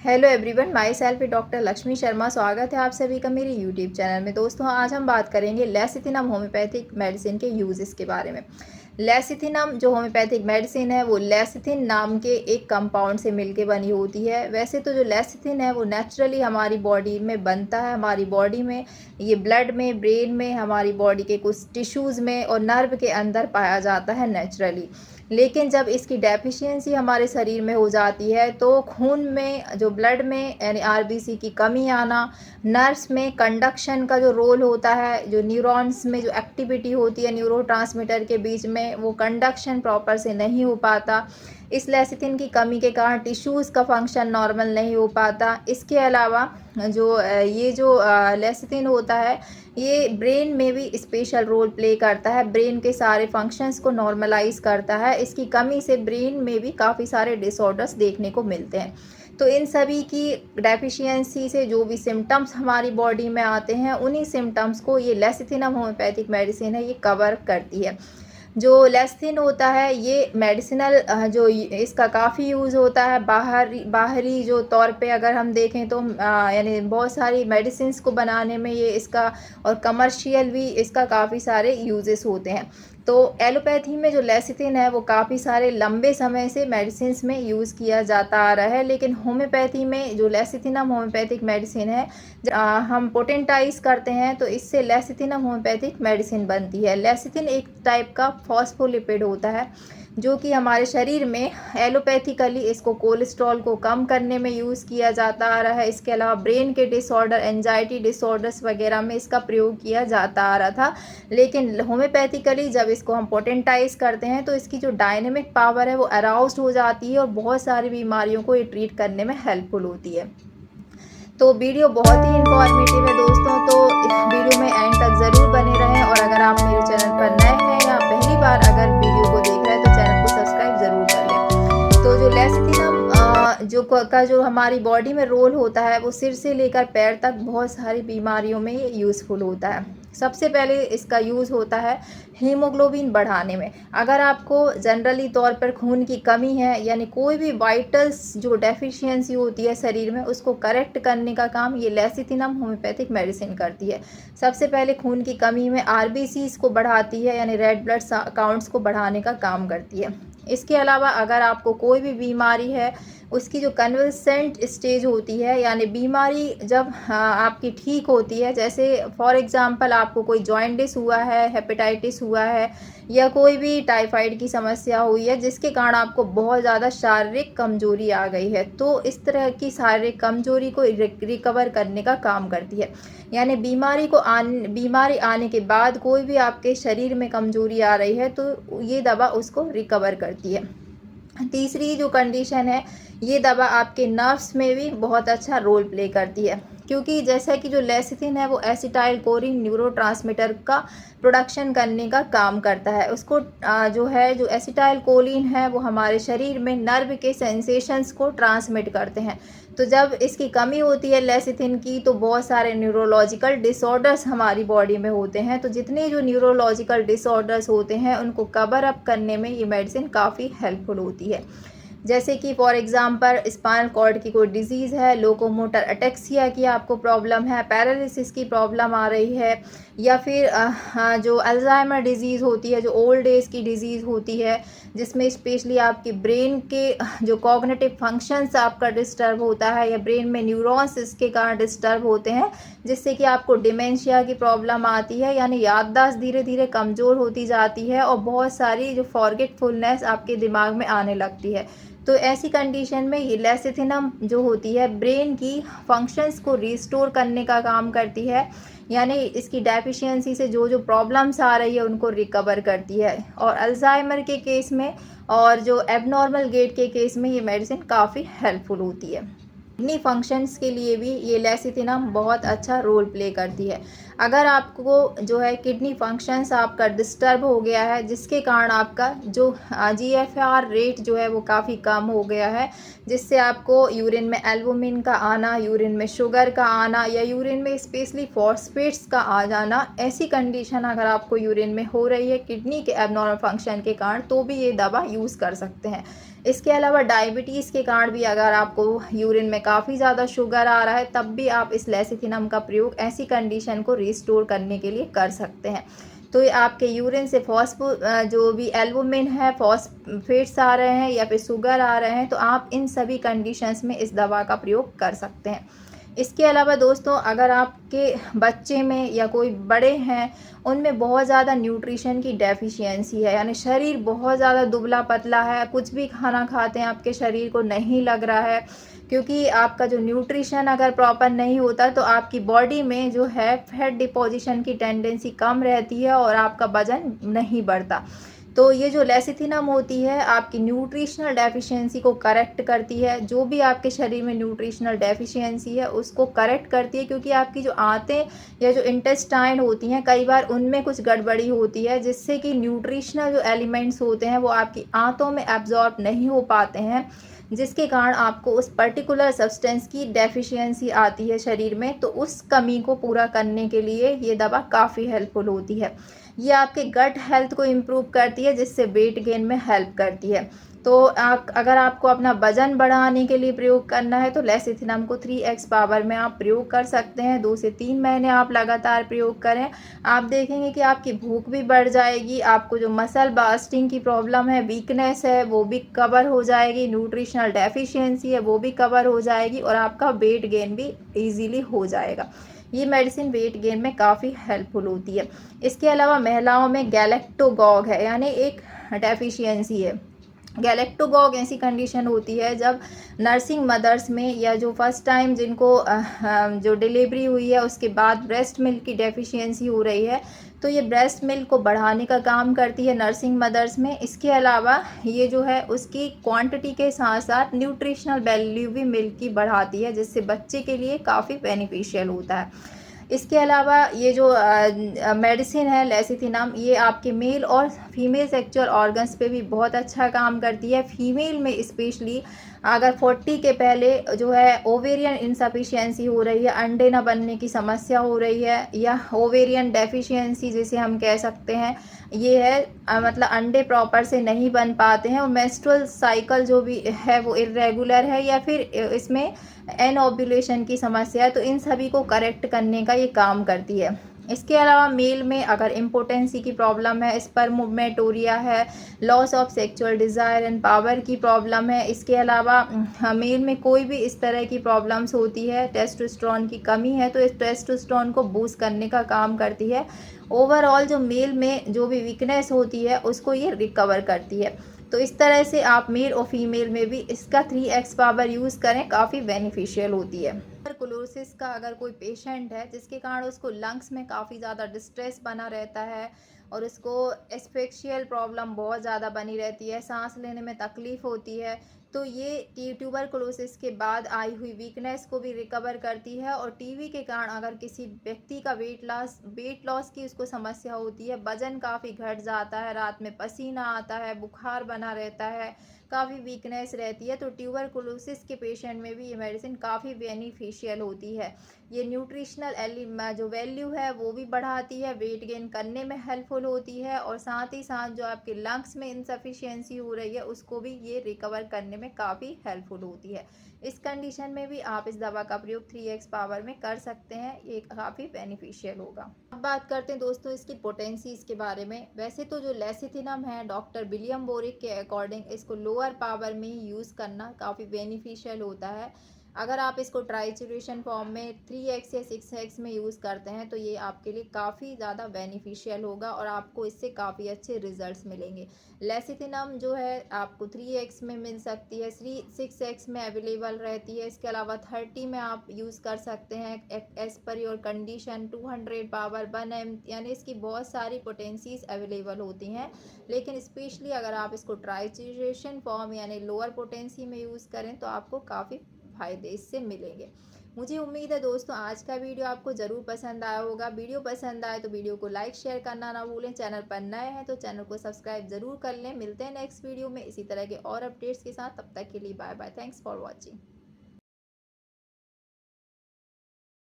Hello everyone, my self doctor Lakshmi Sharma. स्वागत है आप सभी का मेरे यूट्यूब चैनल में। दोस्तों, आज हम बात करेंगे लेसिथिनम होम्योपैथिक मेडिसिन के यूजेस के बारे में। लेसिथिनम जो होम्योपैथिक मेडिसिन है वो लेसिथिन नाम के एक कंपाउंड से मिलके बनी होती है। वैसे तो जो लेसिथिन है वो नेचुरली हमारी बॉडी में बनता है, हमारी बॉडी में, ये ब्लड में, ब्रेन में, हमारी बॉडी के कुछ टिश्यूज़ में और नर्व के अंदर पाया जाता है नेचुरली। लेकिन जब इसकी डेफिशिएंसी हमारे शरीर में हो जाती है तो खून में, जो ब्लड में यानी आरबीसी की कमी आना, नर्व्स में कंडक्शन का जो रोल होता है, जो न्यूरॉन्स में जो एक्टिविटी होती है न्यूरोट्रांसमीटर के बीच में, वो कंडक्शन प्रॉपर से नहीं हो पाता। इस लेसिथिन की कमी के कारण टिश्यूज़ का फंक्शन नॉर्मल नहीं हो पाता। इसके अलावा ये जो लेसिथिन होता है ये ब्रेन में भी स्पेशल रोल प्ले करता है, ब्रेन के सारे फंक्शंस को नॉर्मलाइज करता है। इसकी कमी से ब्रेन में भी काफ़ी सारे डिसऑर्डर्स देखने को मिलते हैं। तो इन सभी की डेफिशिएंसी से जो भी सिम्टम्स हमारी बॉडी में आते हैं, उन्हीं सिम्टम्स को ये लेसिथिनम होम्योपैथिक मेडिसिन है ये कवर करती है। जो लेसिथिन होता है ये मेडिसिनल जो इसका काफ़ी यूज़ होता है बाहरी जो तौर पे अगर हम देखें तो यानी बहुत सारी मेडिसिन्स को बनाने में ये इसका, और कमर्शियल भी इसका काफ़ी सारे यूजेस होते हैं। तो एलोपैथी में जो लेसिथिन है वो काफ़ी सारे लंबे समय से मेडिसिन्स में यूज़ किया जाता आ रहा है, लेकिन होम्योपैथी में जो लेसिथिनम होम्योपैथिक मेडिसिन है हम पोटेंटाइज करते हैं तो इससे लेसिथिनम होम्योपैथिक मेडिसिन बनती है। लेसिथिन एक टाइप का फॉस्फोलिपिड होता है जो कि हमारे शरीर में एलोपैथिकली इसको कोलेस्ट्रॉल को कम करने में यूज़ किया जाता आ रहा है। इसके अलावा ब्रेन के डिसऑर्डर, एंजाइटी डिसऑर्डर्स वगैरह में इसका प्रयोग किया जाता आ रहा था, लेकिन होम्योपैथिकली जब इसको हम पोटेंटाइज करते हैं तो इसकी जो डायनेमिक पावर है वो अराउज्ड हो जाती है और बहुत सारी बीमारियों को ये ट्रीट करने में हेल्पफुल होती है। तो वीडियो बहुत ही इंफॉर्मेटिव है दोस्तों, तो वीडियो में एंड तक ज़रूर बने रहें। और अगर आप मेरे चैनल पर नए हैं या पहली बार अगर वीडियो को देख रहे हैं तो चैनल को सब्सक्राइब ज़रूर कर लें। तो जो लेसिथिनम जो हमारी बॉडी में रोल होता है वो सिर से लेकर पैर तक बहुत सारी बीमारियों में ये यूज़फुल होता है। सबसे पहले इसका यूज़ होता है हीमोग्लोबिन बढ़ाने में। अगर आपको जनरली तौर पर खून की कमी है, यानी कोई भी वाइटल्स जो डेफिशिएंसी होती है शरीर में, उसको करेक्ट करने का काम ये लेसिथिनम होम्योपैथिक मेडिसिन करती है। सबसे पहले खून की कमी में आरबीसीज को बढ़ाती है, यानी रेड ब्लड काउंट्स को बढ़ाने का काम करती है। इसके अलावा अगर आपको कोई भी बीमारी है, उसकी जो कन्वलसेंट स्टेज होती है, यानी बीमारी जब आपकी ठीक होती है, जैसे फॉर एग्जांपल आपको कोई जॉइंटिस हुआ है, हेपेटाइटिस हुआ है, या कोई भी टाइफाइड की समस्या हुई है जिसके कारण आपको बहुत ज़्यादा शारीरिक कमजोरी आ गई है, तो इस तरह की शारीरिक कमजोरी को रिकवर करने का काम करती है। यानी बीमारी आने के बाद कोई भी आपके शरीर में कमजोरी आ रही है तो ये दवा उसको रिकवर करती है। तीसरी जो कंडीशन है, ये दवा आपके नर्व्स में भी बहुत अच्छा रोल प्ले करती है, क्योंकि जैसा कि जो लेसिथिन है वो एसिटाइल कोलिन न्यूरोट्रांसमीटर का प्रोडक्शन करने का काम करता है। उसको जो एसिटाइल कोलिन है वो हमारे शरीर में नर्व के सेंसेशंस को ट्रांसमिट करते हैं। तो जब इसकी कमी होती है लेसिथिन की तो बहुत सारे न्यूरोलॉजिकल डिसऑर्डर्स हमारी बॉडी में होते हैं। तो जितने जो न्यूरोलॉजिकल डिसऑर्डर्स होते हैं उनको कवर अप करने में ये मेडिसिन काफ़ी हेल्पफुल होती है। जैसे कि फॉर एग्जांपल स्पाइनल कॉर्ड की कोई डिजीज़ है, लोकोमोटर अटेक्सिया की आपको प्रॉब्लम है, पैरालिसिस की प्रॉब्लम आ रही है, या फिर जो अल्जाइमर डिजीज़ होती है, जो ओल्ड एज की डिजीज़ होती है, जिसमें स्पेशली आपकी ब्रेन के जो कॉग्निटिव फंक्शंस आपका डिस्टर्ब होता है, या ब्रेन में न्यूरॉन्स इसके कारण डिस्टर्ब होते हैं, जिससे कि आपको डिमेंशिया की प्रॉब्लम आती है, यानी याददाश्त धीरे धीरे कमज़ोर होती जाती है और बहुत सारी जो फॉरगेटफुलनेस आपके दिमाग में आने लगती है। तो ऐसी कंडीशन में ये लेसिथिनम जो होती है ब्रेन की फंक्शंस को रिस्टोर करने का काम करती है, यानी इसकी डेफिशिएंसी से जो जो प्रॉब्लम्स आ रही है उनको रिकवर करती है। और अल्जाइमर के केस में और जो एबनॉर्मल गेट के केस में ये मेडिसिन काफ़ी हेल्पफुल होती है। किडनी फंक्शंस के लिए भी ये लेसिथिनम बहुत अच्छा रोल प्ले करती है। अगर आपको जो है किडनी फंक्शंस आपका डिस्टर्ब हो गया है, जिसके कारण आपका जो जीएफआर रेट जो है वो काफ़ी कम हो गया है, जिससे आपको यूरिन में एल्बुमिन का आना, यूरिन में शुगर का आना, या यूरिन में स्पेशली फॉस्फेट्स का आ जाना, ऐसी कंडीशन अगर आपको यूरिन में हो रही है किडनी के एबनॉर्मल फंक्शन के कारण, तो भी ये दवा यूज़ कर सकते हैं। इसके अलावा डायबिटीज़ के कारण भी अगर आपको यूरिन में काफ़ी ज़्यादा शुगर आ रहा है, तब भी आप इस लेसिथिनम का प्रयोग ऐसी कंडीशन को रिस्टोर करने के लिए कर सकते हैं। तो ये आपके यूरिन से जो भी एल्बुमिन है, फॉस्फेट्स आ रहे हैं या फिर शुगर आ रहे हैं, तो आप इन सभी कंडीशंस में इस दवा का प्रयोग कर सकते हैं। इसके अलावा दोस्तों, अगर आपके बच्चे में या कोई बड़े हैं, उनमें बहुत ज़्यादा न्यूट्रिशन की डेफिशिएंसी है, यानी शरीर बहुत ज़्यादा दुबला-पतला है, कुछ भी खाना खाते हैं आपके शरीर को नहीं लग रहा है, क्योंकि आपका जो न्यूट्रिशन अगर प्रॉपर नहीं होता तो आपकी बॉडी में जो है फैट डिपॉजिशन की टेंडेंसी कम रहती है और आपका वज़न नहीं बढ़ता। तो ये जो लेसिथिनम होती है आपकी न्यूट्रिशनल डेफिशिएंसी को करेक्ट करती है। जो भी आपके शरीर में न्यूट्रिशनल डेफिशिएंसी है उसको करेक्ट करती है, क्योंकि आपकी जो आंतें या जो इंटेस्टाइन होती हैं, कई बार उनमें कुछ गड़बड़ी होती है, जिससे कि न्यूट्रिशनल जो एलिमेंट्स होते हैं वो आपकी आंतों में एब्जॉर्ब नहीं हो पाते हैं, जिसके कारण आपको उस पर्टिकुलर सब्सटेंस की डेफिशिएंसी आती है शरीर में। तो उस कमी को पूरा करने के लिए ये दवा काफ़ी हेल्पफुल होती है। ये आपके गट हेल्थ को इम्प्रूव करती है, जिससे वेट गेन में हेल्प करती है। तो अगर आपको अपना वज़न बढ़ाने के लिए प्रयोग करना है तो लेसिथिनम को 3x पावर में आप प्रयोग कर सकते हैं। 2 से 3 महीने आप लगातार प्रयोग करें। आप देखेंगे कि आपकी भूख भी बढ़ जाएगी, आपको जो मसल बास्टिंग की प्रॉब्लम है, वीकनेस है, वो भी कवर हो जाएगी, न्यूट्रिशनल डेफिशिएंसी है वो भी कवर हो जाएगी और आपका वेट गेन भी ईज़िली हो जाएगा। ये मेडिसिन वेट गेन में काफ़ी हेल्पफुल होती है। इसके अलावा महिलाओं में गैलेक्टोगॉग है, यानी एक डेफिशिएंसी है। गैलेक्टोगॉग ऐसी कंडीशन होती है जब नर्सिंग मदर्स में या जो फर्स्ट टाइम जिनको जो डिलीवरी हुई है उसके बाद ब्रेस्ट मिल्क की डेफिशिएंसी हो रही है, तो ये ब्रेस्ट मिल्क को बढ़ाने का काम करती है नर्सिंग मदर्स में। इसके अलावा ये जो है उसकी क्वांटिटी के साथ साथ न्यूट्रिशनल वैल्यू भी मिल्क की बढ़ाती है, जिससे बच्चे के लिए काफ़ी बेनिफिशियल होता है। इसके अलावा ये जो मेडिसिन है लेसिथिनम, ये आपके मेल और फीमेल सेक्सुअल ऑर्गन्स पे भी बहुत अच्छा काम करती है। फीमेल में स्पेशली अगर 40 के पहले जो है ओवेरियन इनसफिशिएंसी हो रही है, अंडे ना बनने की समस्या हो रही है, या ओवेरियन डेफिशिएंसी जिसे हम कह सकते हैं, ये है मतलब अंडे प्रॉपर से नहीं बन पाते हैं और मेंस्ट्रुअल साइकिल जो भी है वो इर्रेगुलर है, या फिर इसमें एनओव्यूलेशन की समस्या है, तो इन सभी को करेक्ट करने का ये काम करती है। इसके अलावा मेल में अगर इम्पोटेंसी की प्रॉब्लम है, स्पर्मेटोरिया है, loss of sexual desire and power की प्रॉब्लम है, इसके अलावा मेल में कोई भी इस तरह की प्रॉब्लम्स होती है, टेस्टोस्टेरोन की कमी है, तो इस टेस्टोस्टेरोन को बूस्ट करने का काम करती है। ओवरऑल जो मेल में जो भी वीकनेस होती है उसको ये रिकवर करती है। तो इस तरह से आप मेल और फीमेल में भी इसका 3x पावर यूज़ करें, काफ़ी बेनिफिशियल होती है। ट्यूबरकुलोसिस का अगर कोई पेशेंट है जिसके कारण उसको लंग्स में काफ़ी ज़्यादा डिस्ट्रेस बना रहता है और उसको एस्फिक्सियल प्रॉब्लम बहुत ज़्यादा बनी रहती है, सांस लेने में तकलीफ़ होती है, तो ये ट्यूबरकुलोसिस के बाद आई हुई वीकनेस को भी रिकवर करती है। और टीबी के कारण अगर किसी व्यक्ति का वेट लॉस की उसको समस्या होती है, वज़न काफ़ी घट जाता है, रात में पसीना आता है, बुखार बना रहता है, काफ़ी वीकनेस रहती है, तो ट्यूबरकुलोसिस के पेशेंट में भी ये मेडिसिन काफ़ी बेनिफिशियल होती है। ये न्यूट्रिशनल जो वैल्यू है वो भी बढ़ाती है, वेट गेन करने में हेल्पफुल होती है, और साथ ही साथ जो आपके लंग्स में इनसफिशिएंसी हो रही है उसको भी ये रिकवर करने में काफ़ी हेल्पफुल होती है। इस कंडीशन में भी आप इस दवा का प्रयोग 3x पावर में कर सकते हैं, ये काफ़ी बेनिफिशियल होगा। अब बात करते हैं दोस्तों इसकी पोटेंसीज के बारे में। वैसे तो जो लेसिथिनम है, डॉक्टर विलियम बोरिक के अकॉर्डिंग इसको लोअर पावर में ही यूज़ करना काफ़ी बेनिफिशियल होता है। अगर आप इसको ट्राइचुरेशन फॉर्म में 3x या 6x में यूज़ करते हैं तो ये आपके लिए काफ़ी ज़्यादा बेनिफिशियल होगा और आपको इससे काफ़ी अच्छे रिजल्ट्स मिलेंगे। लेसिथिनम जो है आपको 3x में मिल सकती है, 6x में अवेलेबल रहती है। इसके अलावा 30 में आप यूज़ कर सकते हैं as per your condition, 200 power 1m, यानी इसकी बहुत सारी पोटेंसीज अवेलेबल होती हैं। लेकिन स्पेशली अगर आप इसको ट्राइचुरेशन फॉर्म यानी लोअर पोटेंसी में यूज़ करें तो आपको काफ़ी फ़ायदे इससे मिलेंगे। मुझे उम्मीद है दोस्तों आज का वीडियो आपको ज़रूर पसंद आया होगा। वीडियो पसंद आए तो वीडियो को लाइक शेयर करना ना भूलें। चैनल पर नए हैं तो चैनल को सब्सक्राइब ज़रूर कर लें। मिलते हैं नेक्स्ट वीडियो में इसी तरह के और अपडेट्स के साथ। तब तक के लिए bye bye. Thanks for watching.